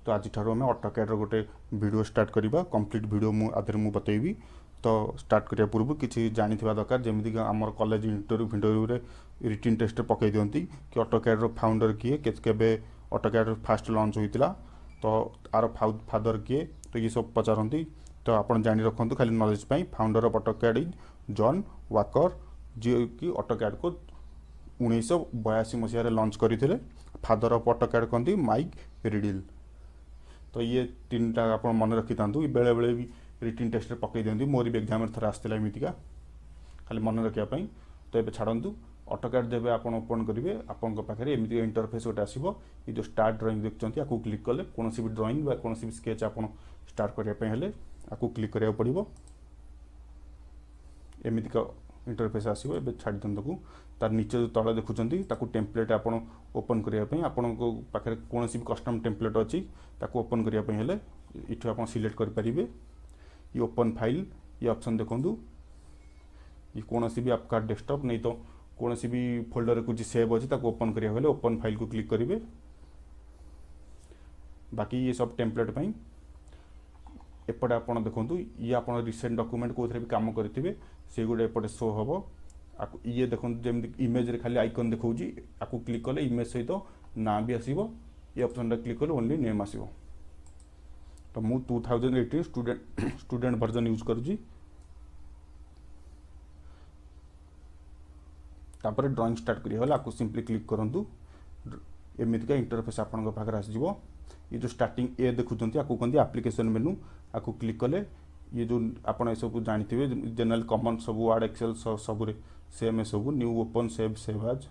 तो आज आम ऑटोकैड गोटे वीडियो स्टार्ट करवा कंप्लीट वीडियो मुझे बतेबी। तो स्टार्ट करने पूर्व किसी जानी दरकार जमीक आम कॉलेज इंटरव्यू फिंटरव्यू रिटिन टेस्ट पकई दिखती कि ऑटोकैड फाउंडर किए के ऑटोकैड फास्ट लॉन्च होता तो आर फादर किए तो ये सब पचारती। तो आप जानी रखु खाली नॉलेज पाई founder of AutoCAD is John Walker ji कि ऑटोकैड को 1982 मसीह लॉन्च करते। फादर ऑफ ऑटोकैड कहते माइक रिडिल। तो ये तीन टा आप मन रखी था बेले बेले भी रिटिन टेस्ट पकई दिखती मोर भी एग्जाम थर आसाला एमतीका खाली मन रखापी। तो ये छाड़ू ऑटोकैड जब आप ओपन करेंगे आपंक पाखे एमती इंटरफेस गोटे आसो ये जो स्टार्ट ड्रॉइंग देखते आपको क्लिक कले कौन भी ड्रॉइंग बा कौन भी स्केच आप स्टार्ट करने आपको क्लिक करा पड़ो एमती का इंटरफेस आसो। ए छाड़ दिंतु तार नीचे जो तले देखुं टेम्पलेट आप ओपन करने आपण पाखे कौन भी कस्टम टेम्पलेट अच्छी ओपन करने ये आप सिलेक्ट करेंगे। ये ओपन फाइल ये ऑप्शन देखूँ ये कौन भी आपका डेस्कटॉप नहीं तो कौन भी फोल्डर कुछ सेव अच्छी ओपन करने ओपन फाइल को क्लिक करेंगे। बाकी ये सब टेम्पलेट पाई एपटे आप देखूँ ये आप रिसेंट डॉक्यूमेंट कौन भी काम करेंगे से गुड़ा एपटे शो हम। ये देखो जमी इमेज रे खाली आइकन देखा आपको क्लिक कले इमेज सहित ना भी आसो ये ऑप्शन क्लिक कले ओनली नेम आसो। तो मु 2018 स्टूडेंट वर्जन यूज करुँची। तापर ड्राइंग स्टार्ट करिए आपको सिंपली क्लिक करूँ एमतीका इंटरफेस आपन पाखे आसो। ये जो स्टार्टिंग ए देखुं आपको कहते एप्लिकेशन मेनू आपको क्लिक कले ये जो आप सब जानते general common sub word Excel सब सेम सब न्यू ओपन सेव सेव आज।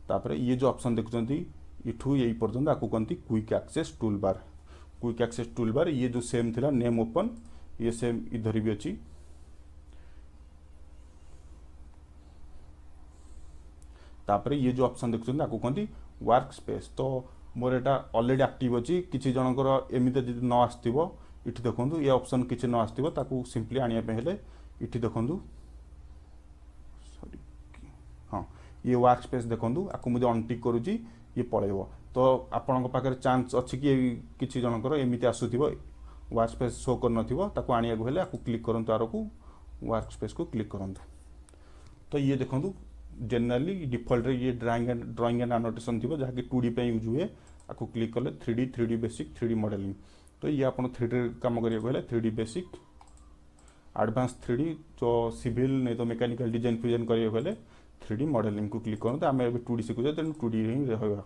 तापर ये जो ऑप्शन देखुं इठू यही पर्यंत आपको कहते quick access tool bar. Quick access tool bar ये जो सेम थिला नेम ओपन ये सेम इधर भी अच्छी। तापर ये जो ऑप्शन देखुं आपको कहते वर्क स्पेस। तो मोर एटा ऑलरेडी एक्टिव अच्छी किसी जनकर एमती जब न आसो ये देखो ये ऑप्शन किसी न आसो सिंपली आने ये देखो सॉरी हाँ ये वर्क स्पेस देखो आपको मुझे अनटिक करुँची ये पलैब। तो आपण पाखे चांस अच्छी कि किसी जनकर एमती आसुव वर्क स्पेस शो कर आने आपको क्लिक करूँ आर को वर्क स्पेस को क्लिक करूँ। तो ये देखो जनरली डिफॉल्ट ये ड्राइंग एंड एनोटेशन थी जहाँकि 2D पे यूज हुए आपको क्लिक कले 3D बेसिक 3D मॉडलिंग। तो ये आप 3D काम करेंगे 3D बेसिक एडवांस 3D जो सिविल नहीं तो मेकानिकल डिजाइन फिजाइन करेंगे 3D मॉडलिंग को क्लिक करूँ। आम 2D शिखुचे तेणु 2D ही रहा।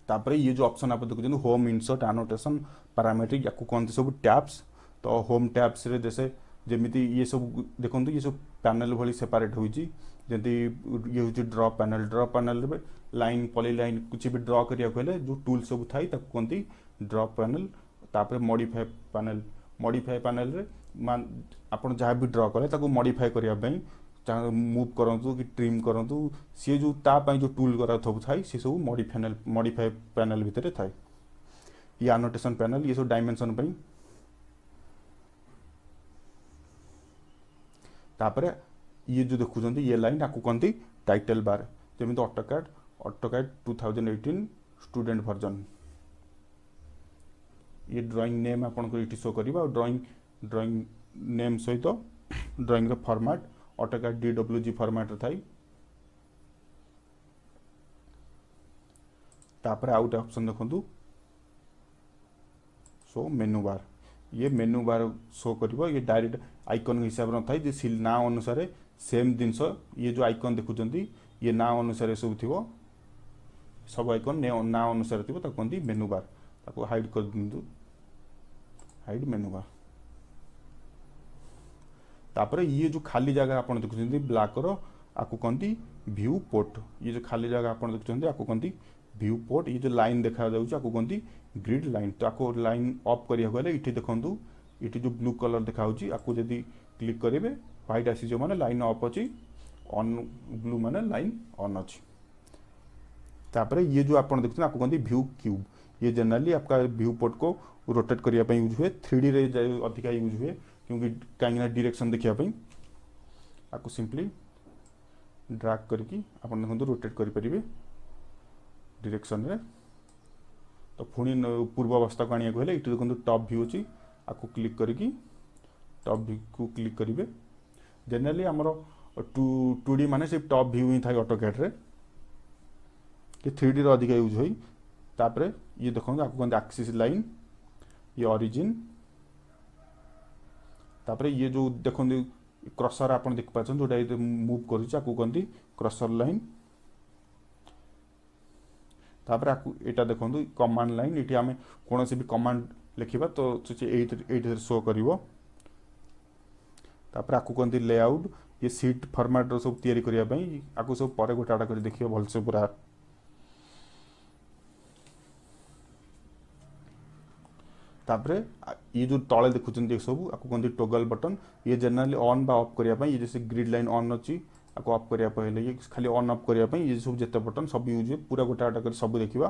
तापर ये जो ऑप्शन आप देखते होम इंसर्ट एनोटेशन पैरामीट्रिक या कहते सब टैब्स। तो होम टैब्स रे जैसे जमीती ये सब देखो ये सब पैनल भली सेपरेट होती जमी ये हूँ ड्र पैनल रे लाइन पॉली लाइन कुछ भी ड्र करेंगे जो टूल सब थाई कहती ड्र पैनल। तापर मॉडिफाई पैनल रे आप जहाँ भी ड्र कले मॉडिफाई करने चाहे मूव करूँ कि ट्रिम करूँ सी जो तापाई जो टूल करा सब थाई सी सब मॉडिफाई पैनल भितर थाए। ये एनोटेशन पैनल ये सब डायमेंशन पाई। तापर ये जो देखुं ये लाइन आपको कहते टाइटल बार जमी ऑटोकैड 2018 स्टूडेंट वर्जन। ये ड्राइंग नेम आपको ये शो कर ड्राइंग नेम सहित drawing format AutoCAD DWG format थाई। तापर आउट ऑप्शन देखो सो मेनू बार ये मेनू बार शो कर ये डायरेक्ट आइकन हिसाब न था ना अनुसार सेम जिनस ये जो आइकन देखुं ये ना अनुसार सब थी सब आइकन ना अनुसार थी कहते मेनू बार हाइड कर दिंतु हाइड मेनू बार। तापर ये जो खाली जगह आप देखुं ब्लैक आपको कहती व्यू पोर्ट। ये जो खाली जगह आप देखुं आपको कहती व्यू पोर्ट। ये जो लाइन देखा आपको कहती ग्रिड लाइन। तो आपको लाइन ऑफ करेंगे ये देखो ये जो ब्लू कलर देखा आपको जब क्लिक करेंगे व्हाइट आसी माने लाइन ऑफ अच्छी ऑन ब्लू माने लाइन ऑन अच्छी। तापर ये जो आप देखते आपको कहते व्यू क्यूब। ये जनरली आपका व्यू पोर्ट को रोटेट करने यूज हुए 3D रे अधिका यूज हुए क्योंकि कहीं डायरेक्शन देखापी आपको सिंपली ड्रैग करके आप देखो रोटेट करेंगे डायरेक्शन रे। तो पुणी पूर्व अवस्था को आने को ये देखो टॉप व्यू अच्छी आपको क्लिक करके टॉप व्यू को क्लिक करेंगे। जनरली आमर 2D माने सिर्फ टॉप व्यू ही था ऑटोकैड रे कि 3D अधिक यूज हुई। तापरे ये देखो आपको कहते एक्सिस लाइन, ये ओरिजिन, तापरे ये जो देखो क्रसर आप देख पाचन जोटा मूव कर क्रसर लाइन। तापर आपको एटा देखो कमांड लाइन, ये आम कौन भी कमांड लिखा तो ये शो कर। तापर आपको कहते लेआउट, ये सीट फॉर्मेट सब तैयारी करने आपको सब पर गोटा गोटा कर देखिए भलसे पूरा। तापरे ये जो तले देखुं सब आपको कहते टोगल बटन, ये जनरली ऑन बा ऑफ करने ये जैसे ग्रिड लाइन ऑन अच्छी आपको ऑफ करने ये खाली ऑन ऑफ करने ये सब जिते बटन सब यूज हुए पूरा गोटा गोटा कर सब देखा।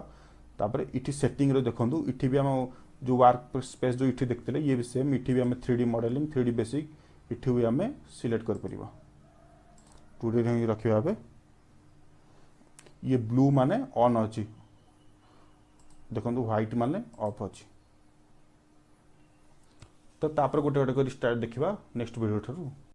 तापर इटी सेटिंग रो देखो इटी भी आम जो वर्क स्पेस जो इटी देखते ये भी सेम, इटी भी आम 3D मॉडलिंग 3D बेसिक इटी भी आम सिलेक्ट कर परिबा 2D रे रखिबा। बे ये ब्लू माने ऑन अच्छी देखो, व्हाइट माने ऑफ अच्छी। तो तापर गोटे गोटे कर स्टार्ट देखा नेक्स्ट वीडियो ठारू।